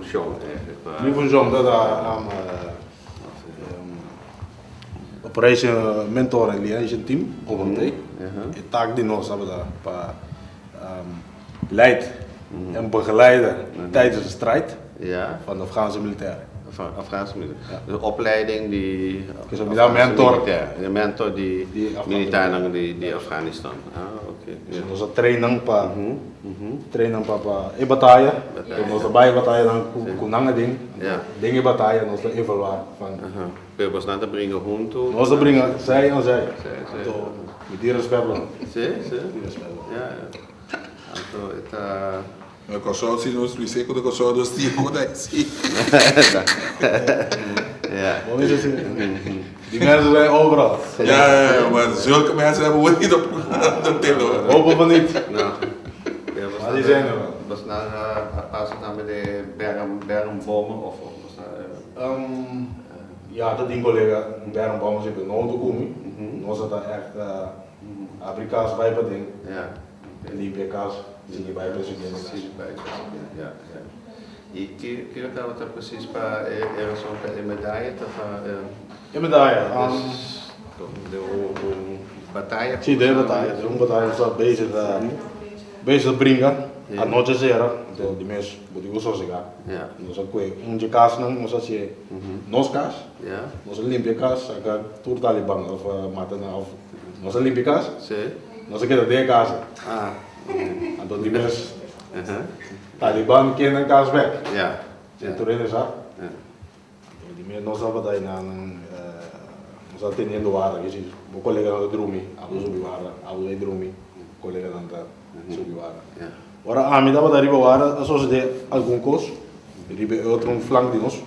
função eigenlijk. Minha função é operation mentor en liaison team op een day. De taak die nog hebben para leid en begeleiden tijdens de strijd van de Afghaanse militairen. Afghaanse militair. Ja. De opleiding die dus mentor. De mentor die militair die Afghanistan. Okay. Dus nós treinam para e batalha. Nós trabalha batalha com nanga ding. Dinge batalha nós evaluar van. Nós não bringen junto. Nós bringen zij en zij. Então, met die respect lang. Sim. Ja. Então, eta o consórcio nos seco do consórcio dos tipos daí sim. Ja. Hoe is het? Die mensen zijn overal. Ja, maar zulke mensen hebben we niet op de telo. Hopen we niet. Nou. Maar die zijn er wel. Was als het nou met de bermbommen of was dat? Ja, dat ding collega, bermbommen zitten nooit te komen. Nog is dat echt Afrikaans bijpading. Ja. En die PK's zie je bij president. Ja. E que estava precies para era só para medalha, medalha. De batalha. Sim, de batalha. De batalha está bezig te brengen. Anochecera, de mes, budi uso chegar. Ja. Nós aqui de casa não, nós assim, nós cas. Ja. Nós limpia casa, agora tudo Taliban of mata na of. Nós limpia casa. Sim. Nós aqui de casa. Então de mes. Taliban kennen kaas weg. Ja. Toen is dat. Die meer nog wat hij na nos atendendo waren, je ziet, mijn collega aan de dromi, abu subi waren, abu de dromi, collega aan de subi waren. Ora a mim dava dariba waren, zoals de algum cos, ribe outro flanco de nós.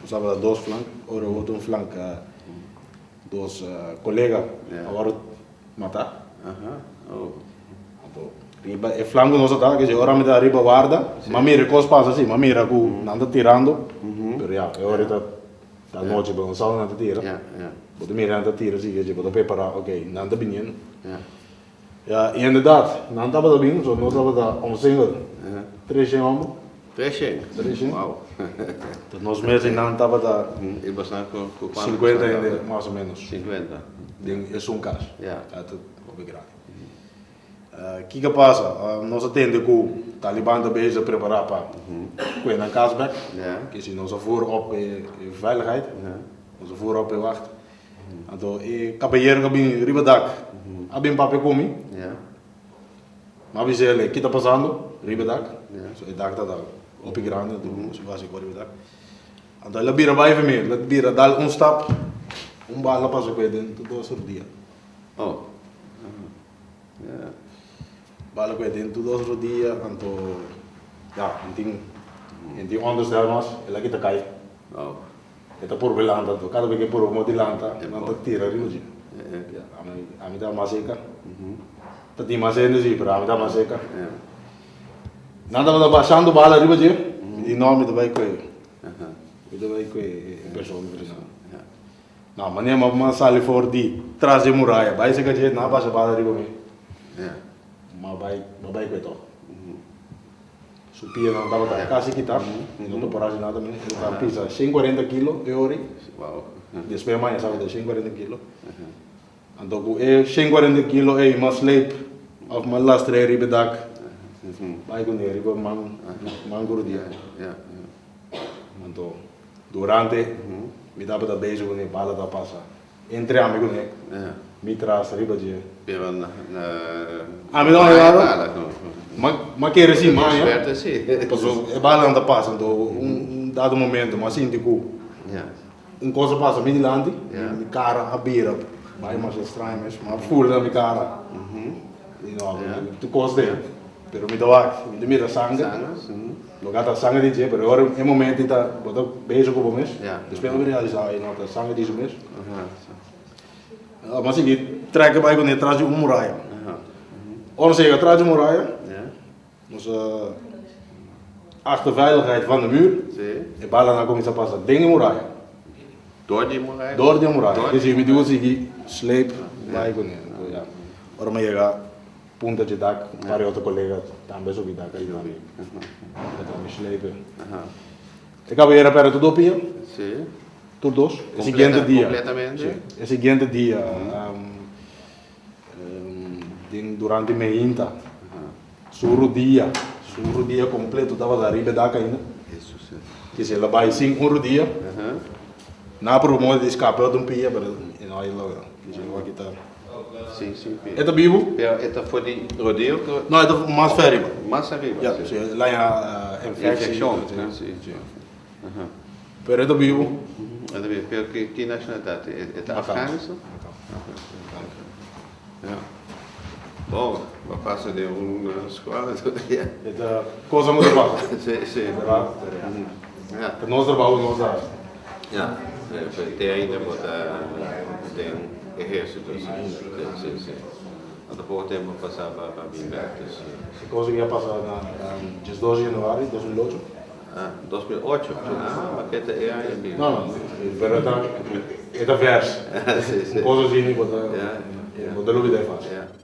Nós dava dois flancos, ora outro flanco dos colega, agora matar. Riba e flanco nós tá, que ora me dá riba guarda, mamira cos passa assim, mamira cu nanda tirando, pero ya, ora tá noite bom, só nanda tira. Bota mira nanda tira assim, que bota preparar, ok, nanda binien. Ja, inderdaad, nanda bada bing, so nós bada single. Três homem. Três. Wow. Então nós mesmo nanda bada. E bastante com 50 ainda, mais ou menos. 50. Ding é um caso. Ja. Dat op grande. O que passa? Nós atendemos com o Taliban bezig te preparar para ir naar Kaasbek. Que se nós voeren op veiligheid, nós voeren op wacht. Então, cabeheer gabin ribadak, abin papi komi. Maar we zeggen, kita passando ribadak. So ik dacht dat op grande, dus was ik op ribadak. Então, la bira vai vermelho, la bira dal stap, bala passa com ele dentro do dia. Oh. Bala ko dentro do outro dia, então, ja, em onderstel mas, ela kita cai. Eta por belanda, to cada vez que por motilanta, não tá tira riuji. A mim dá mais seca. Tá tem mais energia para a mim dá mais seca. Nada mais baixando bala riuji, e nome do vai com ele. Do vai com pessoa não, mas nem uma sala for de trás de muralha, vai ser que a gente não passa bala riuji. Maar bij kwijt toch. Supia não estava da casa que tá, não tô parado nada mesmo. Tá pisa 140 kg euro. Wow. Después amanhã sabe de 140 kg. Então com 140 kg é uma sleep of uma lastre ribe dak. Vai com ele ribe manguro dia. Então durante me dava da beijo com ele bala da passa. Entre amigos né. Me traz riba dia. Pero na me dá uma errada. Mas quer assim, mas é sim. Passou, é bala anda passa, então dado momento, mas assim digo, coisa passa me dilante, minha cara a beira, vai mais estranho, mas full da minha cara, não, tu gosta dele, pero me dá me mira sangue, lugar da sangue de dia, pero agora é momento tá, botar beijo com o mês, depois eu realizar aí não tá sangue de mês, mas assim trek bij kon atrás de muralha. Ons zeggen atrás de muralha. Onze achterveiligheid van de muur. En bala na komt pas dat ding muralha. Door die muralha. Door die muralha. Dus je bedoelt zich sleep bij kon ja. Waarom je gaat punta de dak, paar outra colega também sobre dak aí não. Dat we slepen. Acabei de para todo dia, Sí. todos, o seguinte dia. Completamente? O seguinte dia, durante a meia, surro dia completo, estava da riba da ainda. Isso, sim. Que se ela vai 5 dia, Aham. na promoção de escapar de pia, mas não aí logo, que se vai quitar. Sim, sim. É tá vivo? Esta foi de rodeio? Não, é mais férias. Massa viva. Ja, sim. sim, lá é Infecção, sim, né? sim, sim. Aham. Pero é tá vivo? Anda bem, pero que nacionalidade? É Afeganistão? Ja. Bom, eu passo de uma escola todo dia. É tá coisa muito fácil. Sim, sim. Ja. Nós trabalhamos, nós dá. Ja. Tem ainda tem exército, sim, sim. Até pouco tempo passava para Bimberto, sim. Se conseguia passar na 12 de janeiro de 2008. Ah, 2008? Ah, mas que é ainda. Não, pero é tá verso. Sim, sim. Coisa assim, botar, Ja, ja. botar no vídeo é fácil. Ja.